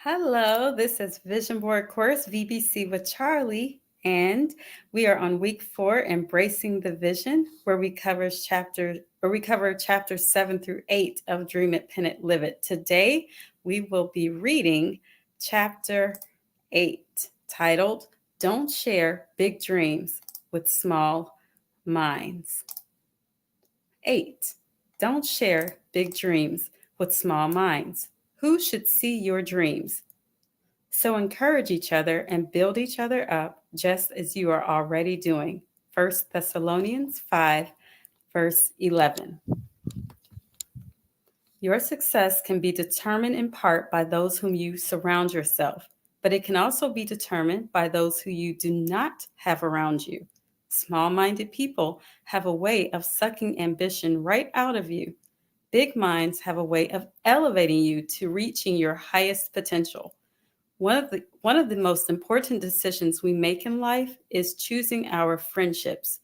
Hello, this is Vision Board Course VBC with Charlie, and we are on week 4, Embracing the Vision, where we cover chapters 7 through 8 of Dream It, Pin It, Live It. Today, we will be reading chapter 8, titled "Don't Share Big Dreams with Small Minds." 8. Don't share big dreams with small minds. Who should see your dreams? So encourage each other and build each other up just as you are already doing. 1 Thessalonians 5, verse 11. Your success can be determined in part by those whom you surround yourself, but it can also be determined by those who you do not have around you. Small minded people have a way of sucking ambition right out of you. Big minds have a way of elevating you to reaching your highest potential. One of the most important decisions we make in life is choosing our friendships.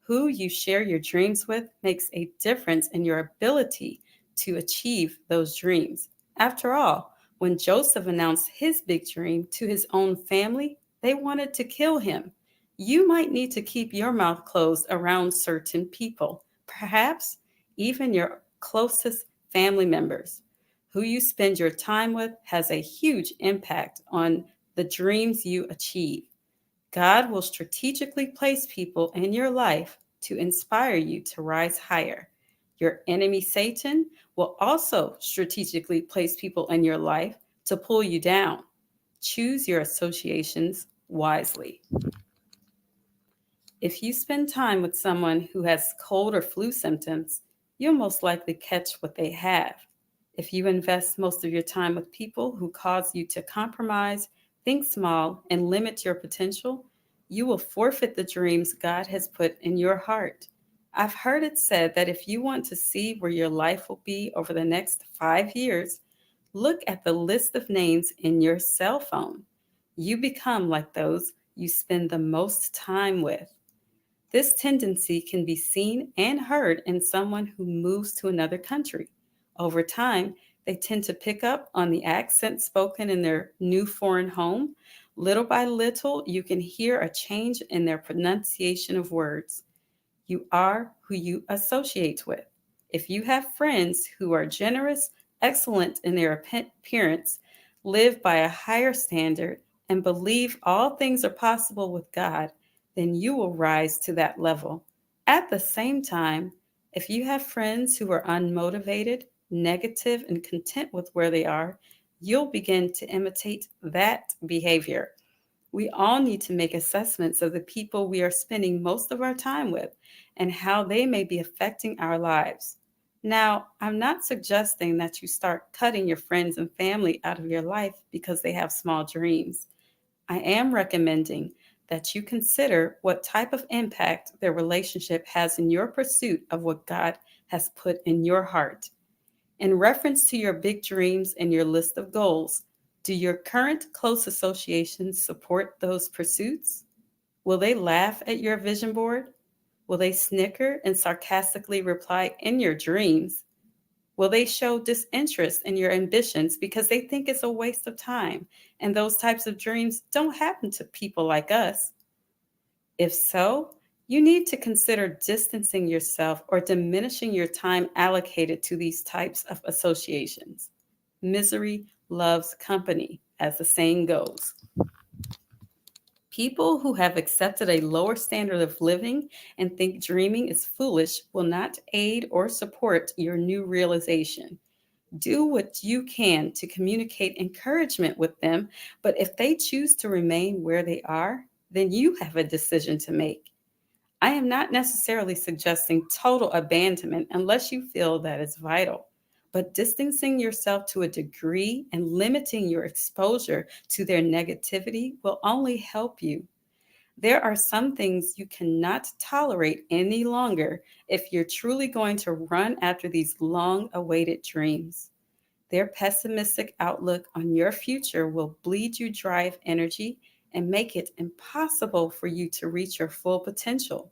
Who you share your dreams with makes a difference in your ability to achieve those dreams. After all, when Joseph announced his big dream to his own family, they wanted to kill him. You might need to keep your mouth closed around certain people, perhaps even your closest family members. Who you spend your time with has a huge impact on the dreams you achieve. God will strategically place people in your life to inspire you to rise higher. Your enemy, Satan, will also strategically place people in your life to pull you down. Choose your associations wisely. If you spend time with someone who has cold or flu symptoms, you'll most likely catch what they have. If you invest most of your time with people who cause you to compromise, think small, and limit your potential, you will forfeit the dreams God has put in your heart. I've heard it said that if you want to see where your life will be over the next 5 years, look at the list of names in your cell phone. You become like those you spend the most time with. This tendency can be seen and heard in someone who moves to another country. Over time, they tend to pick up on the accent spoken in their new foreign home. Little by little, you can hear a change in their pronunciation of words. You are who you associate with. If you have friends who are generous, excellent in their appearance, live by a higher standard, and believe all things are possible with God, then you will rise to that level. At the same time, if you have friends who are unmotivated, negative, and content with where they are, you'll begin to imitate that behavior. We all need to make assessments of the people we are spending most of our time with and how they may be affecting our lives. Now, I'm not suggesting that you start cutting your friends and family out of your life because they have small dreams. I am recommending that you consider what type of impact their relationship has in your pursuit of what God has put in your heart. In reference to your big dreams and your list of goals, do your current close associations support those pursuits? Will they laugh at your vision board? Will they snicker and sarcastically reply in your dreams? Will they show disinterest in your ambitions because they think it's a waste of time and those types of dreams don't happen to people like us? If so, you need to consider distancing yourself or diminishing your time allocated to these types of associations. Misery loves company, as the saying goes. People who have accepted a lower standard of living and think dreaming is foolish will not aid or support your new realization. Do what you can to communicate encouragement with them, but if they choose to remain where they are, then you have a decision to make. I am not necessarily suggesting total abandonment unless you feel that is vital, but distancing yourself to a degree and limiting your exposure to their negativity will only help you. There are some things you cannot tolerate any longer if you're truly going to run after these long awaited dreams. Their pessimistic outlook on your future will bleed you dry of energy and make it impossible for you to reach your full potential.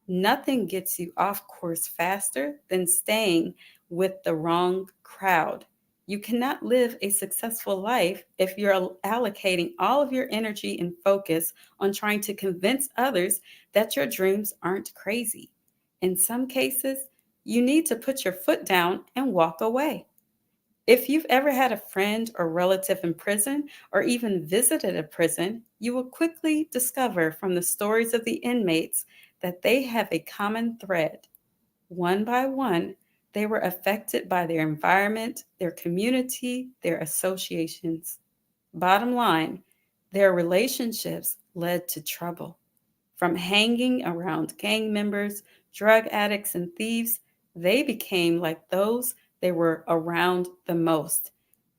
Nothing gets you off course faster than staying with the wrong crowd. You cannot live a successful life if you're allocating all of your energy and focus on trying to convince others that your dreams aren't crazy. In some cases, you need to put your foot down and walk away. If you've ever had a friend or relative in prison or even visited a prison, you will quickly discover from the stories of the inmates that they have a common thread. One by one, they were affected by their environment, their community, their associations. Bottom line, their relationships led to trouble. From hanging around gang members, drug addicts, and thieves, they became like those they were around the most.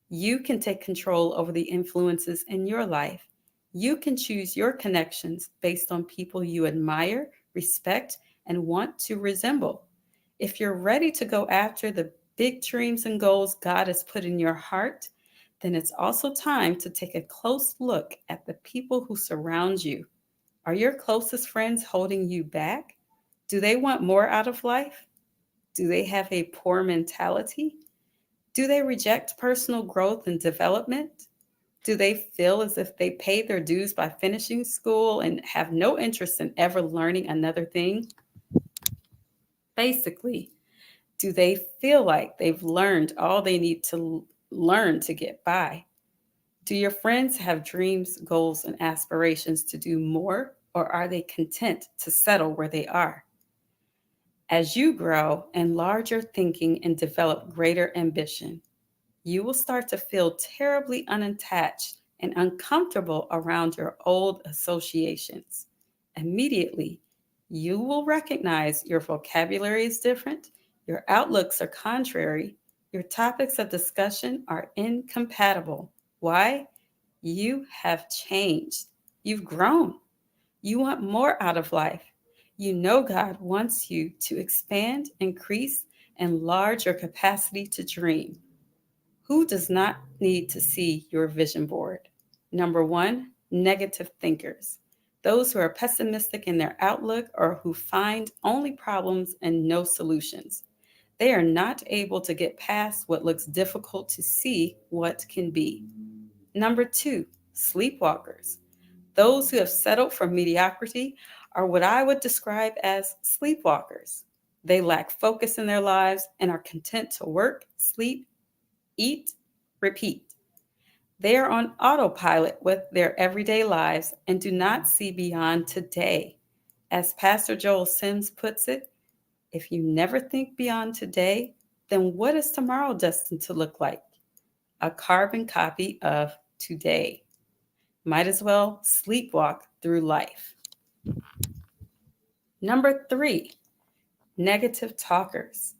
You can take control over the influences in your life. You can choose your connections based on people you admire, respect, and want to resemble. If you're ready to go after the big dreams and goals God has put in your heart, then it's also time to take a close look at the people who surround you. Are your closest friends holding you back? Do they want more out of life? Do they have a poor mentality? Do they reject personal growth and development? Do they feel as if they paid their dues by finishing school and have no interest in ever learning another thing? Basically, do they feel like they've learned all they need to learn to get by? Do your friends have dreams, goals, and aspirations to do more, or are they content to settle where they are? As you grow, enlarge your thinking and develop greater ambition, you will start to feel terribly unattached and uncomfortable around your old associations. Immediately, you will recognize your vocabulary is different, your outlooks are contrary, your topics of discussion are incompatible. Why? You have changed. You've grown. You want more out of life. You know God wants you to expand, increase, enlarge your capacity to dream. Who does not need to see your vision board? Number one, negative thinkers. Those who are pessimistic in their outlook or who find only problems and no solutions. They are not able to get past what looks difficult to see what can be. Number two, sleepwalkers. Those who have settled for mediocrity are what I would describe as sleepwalkers. They lack focus in their lives and are content to work, sleep, eat, repeat. They are on autopilot with their everyday lives and do not see beyond today. As Pastor Joel Sims puts it, if you never think beyond today, then what is tomorrow destined to look like? A carbon copy of today. Might as well sleepwalk through life. Number three, negative talkers.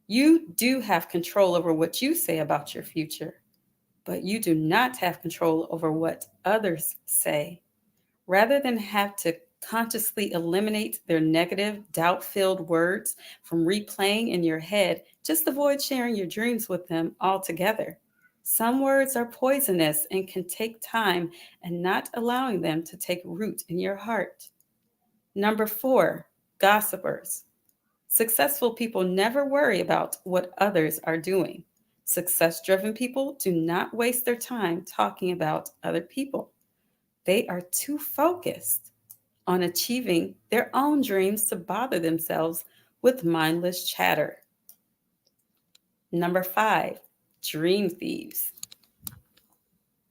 You do have control over what you say about your future, but you do not have control over what others say. Rather than have to consciously eliminate their negative, doubt filled words from replaying in your head, just avoid sharing your dreams with them altogether. Some words are poisonous and can take time and not allowing them to take root in your heart. Number four, gossipers. Successful people never worry about what others are doing. Success driven people do not waste their time talking about other people. They are too focused on achieving their own dreams to bother themselves with mindless chatter. Number five, dream thieves.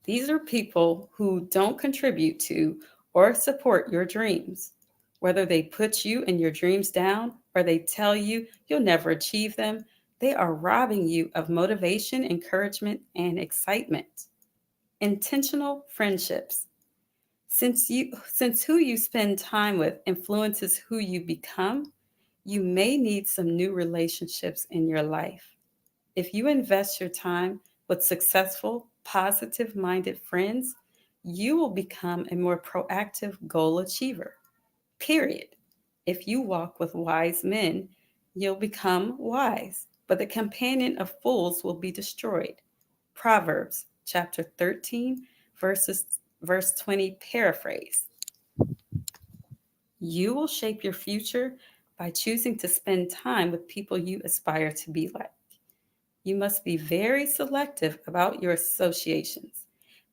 These are people who don't contribute to or support your dreams. Whether they put you and your dreams down or they tell you you'll never achieve them, they are robbing you of motivation, encouragement, and excitement. Intentional friendships. Since who you spend time with influences who you become, you may need some new relationships in your life. If you invest your time with successful, positive minded friends, you will become a more proactive goal achiever. Period. If you walk with wise men, you'll become wise, but the companion of fools will be destroyed. Proverbs chapter 13, verse 20 paraphrase. You will shape your future by choosing to spend time with people you aspire to be like. You must be very selective about your associations.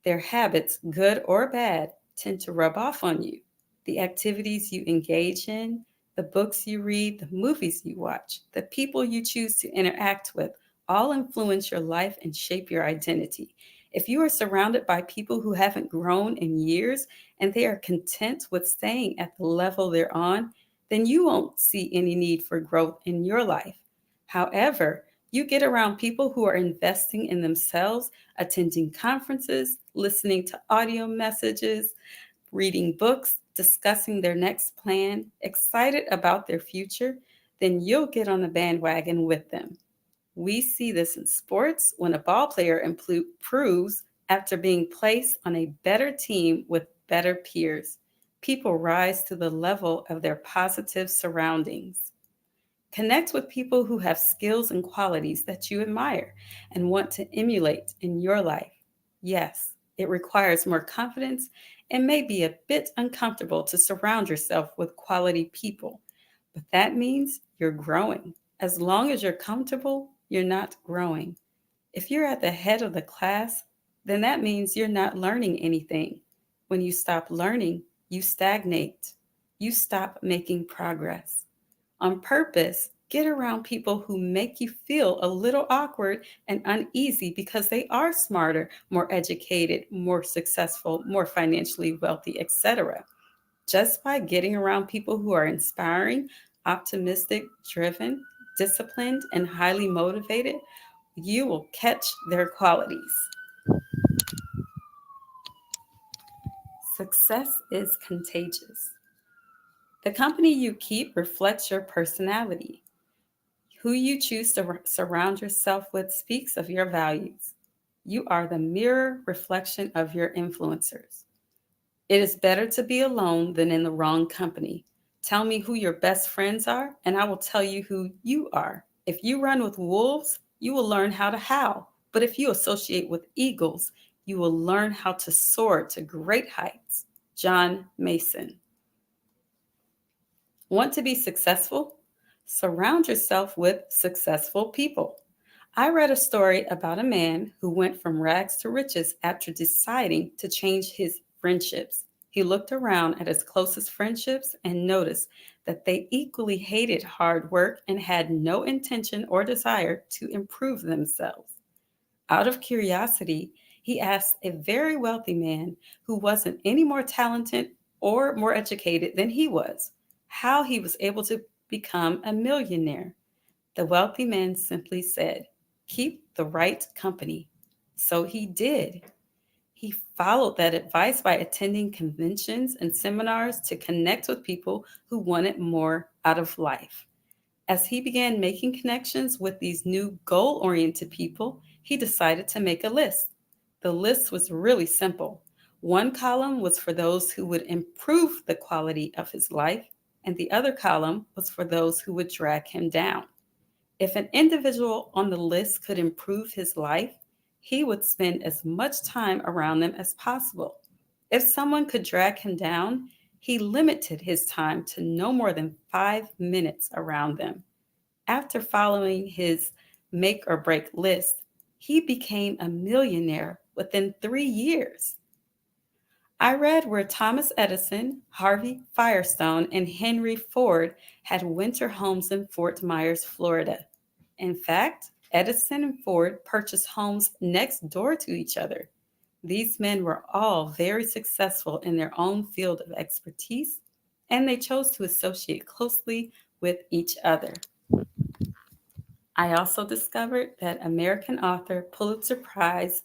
Their habits, good or bad, tend to rub off on you. The activities you engage in, the books you read, the movies you watch, the people you choose to interact with, all influence your life and shape your identity. If you are surrounded by people who haven't grown in years and they are content with staying at the level they're on, then you won't see any need for growth in your life. However, you get around people who are investing in themselves, attending conferences, listening to audio messages, reading books, discussing their next plan, excited about their future, then you'll get on the bandwagon with them. We see this in sports when a ball player improves after being placed on a better team with better peers. People rise to the level of their positive surroundings. Connect with people who have skills and qualities that you admire and want to emulate in your life. Yes, it requires more confidence and may be a bit uncomfortable to surround yourself with quality people, but that means you're growing. As long as you're comfortable, you're not growing. If you're at the head of the class, then that means you're not learning anything. When you stop learning, you stagnate. You stop making progress. On purpose, get around people who make you feel a little awkward and uneasy because they are smarter, more educated, more successful, more financially wealthy, etc. Just by getting around people who are inspiring, optimistic, driven, disciplined, and highly motivated, you will catch their qualities. Success is contagious. The company you keep reflects your personality. Who you choose to surround yourself with speaks of your values. You are the mirror reflection of your influencers. It is better to be alone than in the wrong company. Tell me who your best friends are, and I will tell you who you are. If you run with wolves, you will learn how to howl. But if you associate with eagles, you will learn how to soar to great heights. John Mason. Want to be successful? Surround yourself with successful people. I read a story about a man who went from rags to riches after deciding to change his friendships. He looked around at his closest friendships and noticed that they equally hated hard work and had no intention or desire to improve themselves. Out of curiosity, he asked a very wealthy man who wasn't any more talented or more educated than he was how he was able to become a millionaire. The wealthy man simply said, "Keep the right company." So he did. He followed that advice by attending conventions and seminars to connect with people who wanted more out of life. As he began making connections with these new goal oriented people, he decided to make a list. The list was really simple. One column was for those who would improve the quality of his life, and the other column was for those who would drag him down. If an individual on the list could improve his life, he would spend as much time around them as possible. If someone could drag him down, he limited his time to no more than 5 minutes around them. After following his make or break list, he became a millionaire within 3 years. I read where Thomas Edison, Harvey Firestone, and Henry Ford had winter homes in Fort Myers, Florida. In fact, Edison and Ford purchased homes next door to each other. These men were all very successful in their own field of expertise, and they chose to associate closely with each other. I also discovered that American author, Pulitzer Prize,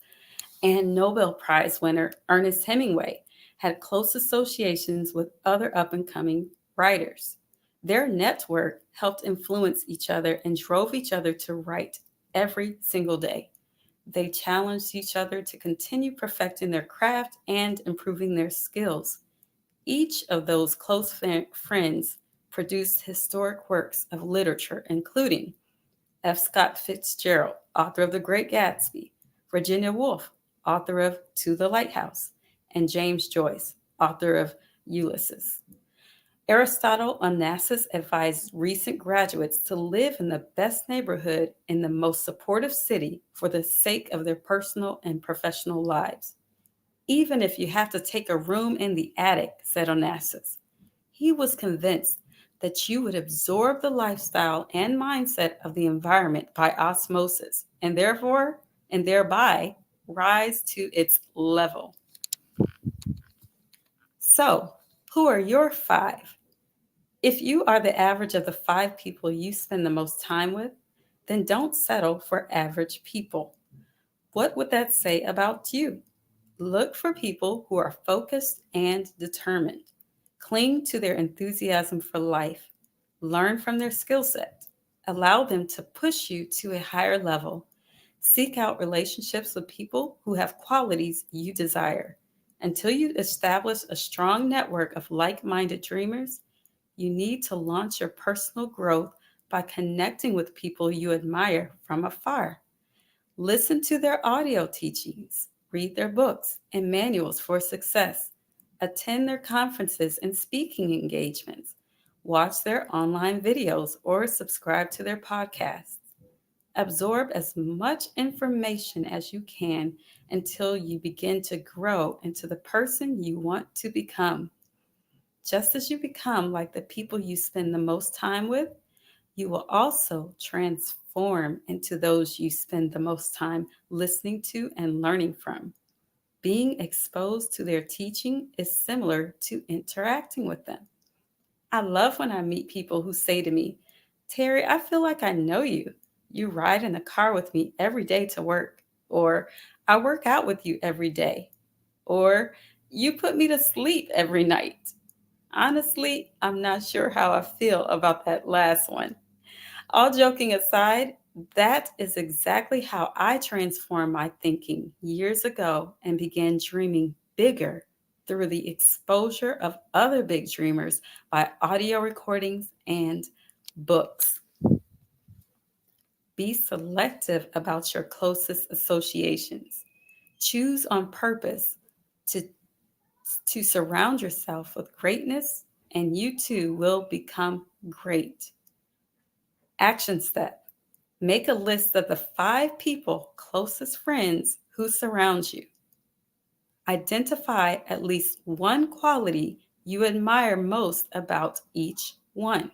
and Nobel Prize winner Ernest Hemingway had close associations with other up and coming writers. Their network helped influence each other and drove each other to write every single day. They challenged each other to continue perfecting their craft and improving their skills. Each of those close friends produced historic works of literature, including F. Scott Fitzgerald, author of The Great Gatsby, Virginia Woolf, author of To the Lighthouse, and James Joyce, author of Ulysses. Aristotle Onassis advised recent graduates to live in the best neighborhood in the most supportive city for the sake of their personal and professional lives. Even if you have to take a room in the attic, said Onassis. He was convinced that you would absorb the lifestyle and mindset of the environment by osmosis and thereby rise to its level. So, who are your five? If you are the average of the five people you spend the most time with, then don't settle for average people. What would that say about you? Look for people who are focused and determined. Cling to their enthusiasm for life. Learn from their skill set. Allow them to push you to a higher level. Seek out relationships with people who have qualities you desire. Until you establish a strong network of like minded dreamers, you need to launch your personal growth by connecting with people you admire from afar. Listen to their audio teachings, read their books and manuals for success, attend their conferences and speaking engagements, watch their online videos, or subscribe to their podcasts. Absorb as much information as you can until you begin to grow into the person you want to become. Just as you become like the people you spend the most time with, you will also transform into those you spend the most time listening to and learning from. Being exposed to their teaching is similar to interacting with them. I love when I meet people who say to me, Terri, I feel like I know you. You ride in the car with me every day to work, or I work out with you every day, or you put me to sleep every night. Honestly, I'm not sure how I feel about that last one. All joking aside, that is exactly how I transformed my thinking years ago and began dreaming bigger through the exposure of other big dreamers by audio recordings and books. Be selective about your closest associations. Choose on purpose to, to surround yourself with greatness, and you too will become great. Action step. Make a list of the 5 people closest friends who surround you. Identify at least one quality you admire most about each one.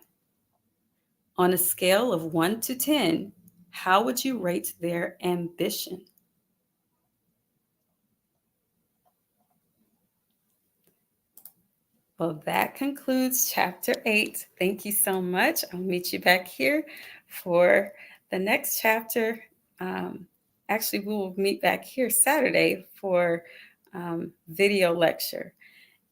On a scale of 1 to 10, how would you rate their ambition? Well, that concludes chapter 8. Thank you so much. I'll meet you back here for the next chapter. Actually, we will meet back here Saturday for video lecture.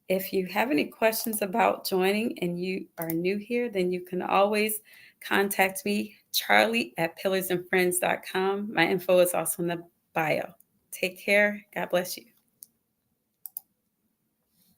If you have any questions about joining and you are new here, then you can always contact me, Charlee at pillarsandfriends.com. My info is also in the bio. Take care. God bless you.